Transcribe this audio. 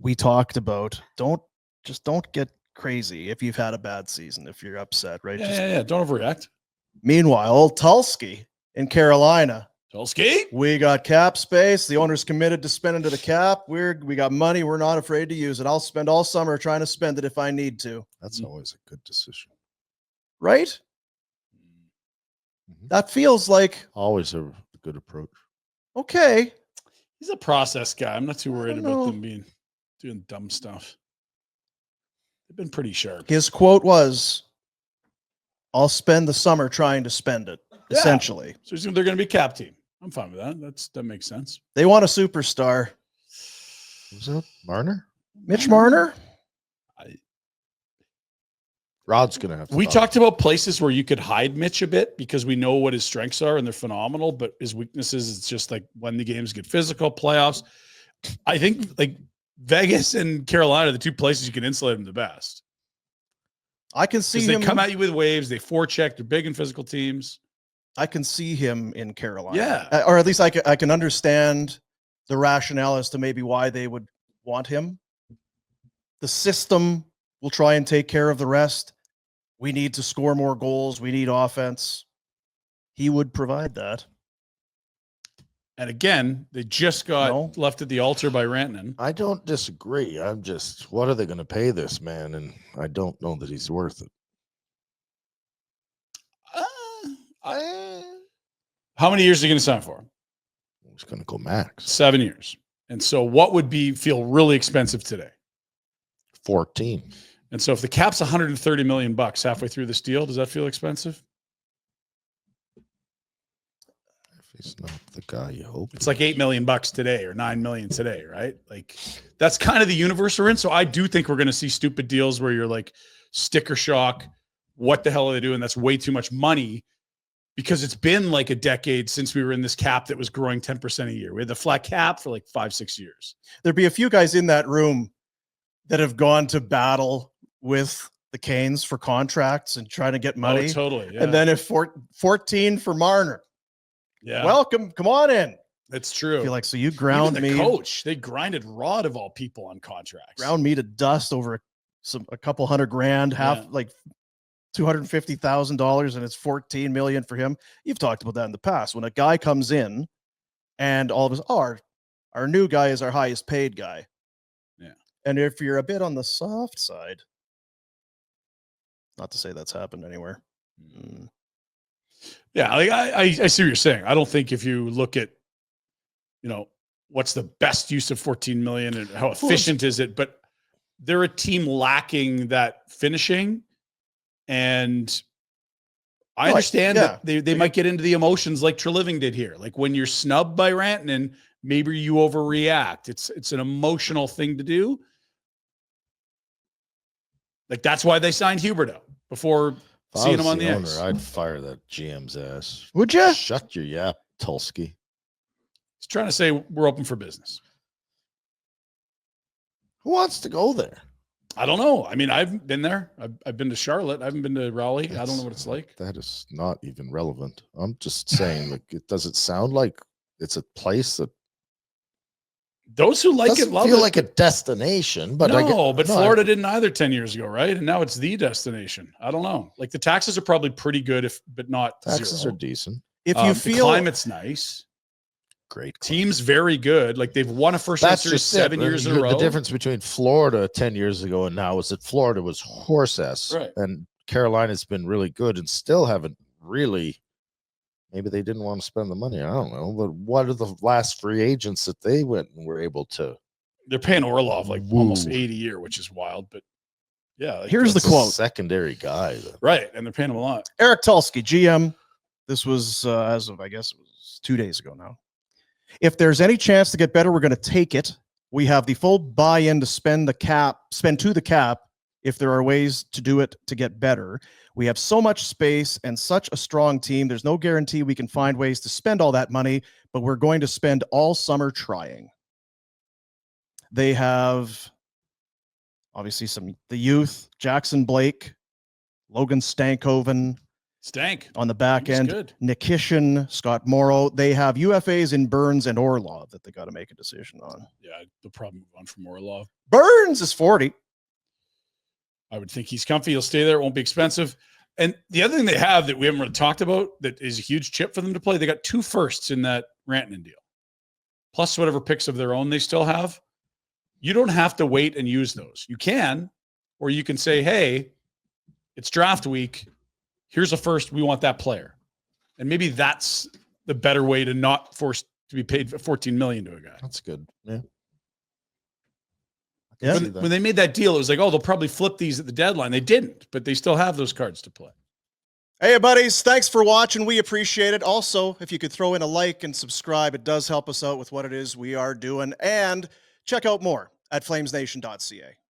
we talked about, don't get crazy if you've had a bad season, if you're upset, right? Yeah. Don't overreact. Meanwhile, old Tulski in Carolina. Tulski? We got cap space. The owner's committed to spending to the cap. We got money. We're not afraid to use it. I'll spend all summer trying to spend it if I need to. That's always a good decision. Right? Mm-hmm. That feels like always a good approach. Okay. He's a process guy. I'm not too worried about them doing dumb stuff. They've been pretty sharp. His quote was, I'll spend the summer trying to spend it, essentially. So they're going to be cap team. I'm fine with that. That makes sense. They want a superstar. Who's that? Marner? Mitch Marner? Rod's going to have to. We talked about places where you could hide Mitch a bit because we know what his strengths are and they're phenomenal, but his weaknesses, it's just like when the games get physical, playoffs. I think like Vegas and Carolina are the two places you can insulate him the best. I can see him. They come at you with waves. They forecheck. They're big and physical teams. I can see him in Carolina. Yeah. Or at least I can understand the rationale as to maybe why they would want him. The system will try and take care of the rest. We need to score more goals. We need offense. He would provide that. And again, they just got left at the altar by Rantanen. I don't disagree. I'm just, what are they going to pay this man? And I don't know that he's worth it. How many years are you going to sign for? He's going to go max 7 years. And so what would feel really expensive today? 14. And so if the cap's $130 million halfway through this deal, does that feel expensive? If he's not the guy you hope. It's like $8 million today or $9 million today, right? Like that's kind of the universe we're in. So I do think we're going to see stupid deals where you're like sticker shock. What the hell are they doing? That's way too much money because it's been like a decade since we were in this cap that was growing 10% a year. We had the flat cap for like 5-6 years. There'd be a few guys in that room that have gone to battle with the Canes for contracts and trying to get money. Oh, totally. Yeah. And then if 14 for Marner. Yeah. Welcome. Come on in. That's true. I feel like, so you ground Even the me. Coach, they grinded Rod of all people on contracts. Ground me to dust over a couple $100,000, like $250,000, and it's $14 million for him. You've talked about that in the past. When a guy comes in and all of us, our new guy is our highest paid guy. Yeah. And if you're a bit on the soft side, not to say that's happened anywhere. Yeah, like I see what you're saying. I don't think if you look at, what's the best use of $14 million and how efficient is it, but they're a team lacking that finishing. And I understand that they might get into the emotions like Treliving did here. Like when you're snubbed by Rantanen, maybe you overreact. It's an emotional thing to do. Like that's why they signed Huberdeau before seeing him on the ice. I'd fire that GM's ass. Would you? Shut your yap, Tulski. He's trying to say we're open for business. Who wants to go there? I don't know. I mean, I've been there. I've been to Charlotte. I haven't been to Raleigh. I don't know what it's like. That is not even relevant. I'm just saying, like, does it sound like it's a place that those who like it love it. Feel like a destination, but Florida didn't either 10 years ago, right? And now it's the destination. I don't know. Like the taxes are probably pretty good, but not taxes zero. are decent. If you the feel climate's nice, great team's very good. Like they've won a first round series 7 years in a row. The difference between Florida 10 years ago and now is that Florida was horse ass, right? And Carolina's been really good and still haven't really. Maybe they didn't want to spend the money. I don't know. But what are the last free agents that they went and were able to? They're paying Orlov like almost 80 a year, which is wild. But yeah, like here's the quote: secondary guy, right? And they're paying him a lot. Eric Tulski, GM. This was as of, I guess, it was 2 days ago now. If there's any chance to get better, we're going to take it. We have the full buy-in to spend to the cap. If there are ways to do it to get better. We have so much space and such a strong team. There's no guarantee we can find ways to spend all that money, but we're going to spend all summer trying. They have obviously the youth, Jackson Blake, Logan Stankoven. On the back end, good. Nikishin, Scott Morrow. They have UFAs in Burns and Orlov that they got to make a decision on. Yeah, they'll probably move on from Orlov. Burns is 40. I would think he's comfy. He'll stay there. It won't be expensive. And the other thing they have that we haven't really talked about that is a huge chip for them to play, they got 2 firsts in that Rantanen deal, plus whatever picks of their own they still have. You don't have to wait and use those. You can, or you can say, hey, it's draft week. Here's a first. We want that player. And maybe that's the better way to not force to be paid $14 million to a guy. That's good. Yeah. Yeah. When they made that deal, it was like, oh, they'll probably flip these at the deadline. They didn't, but they still have those cards to play. Hey, buddies, thanks for watching. We appreciate it. Also, if you could throw in a like and subscribe, it does help us out with what it is we are doing. And check out more at flamesnation.ca.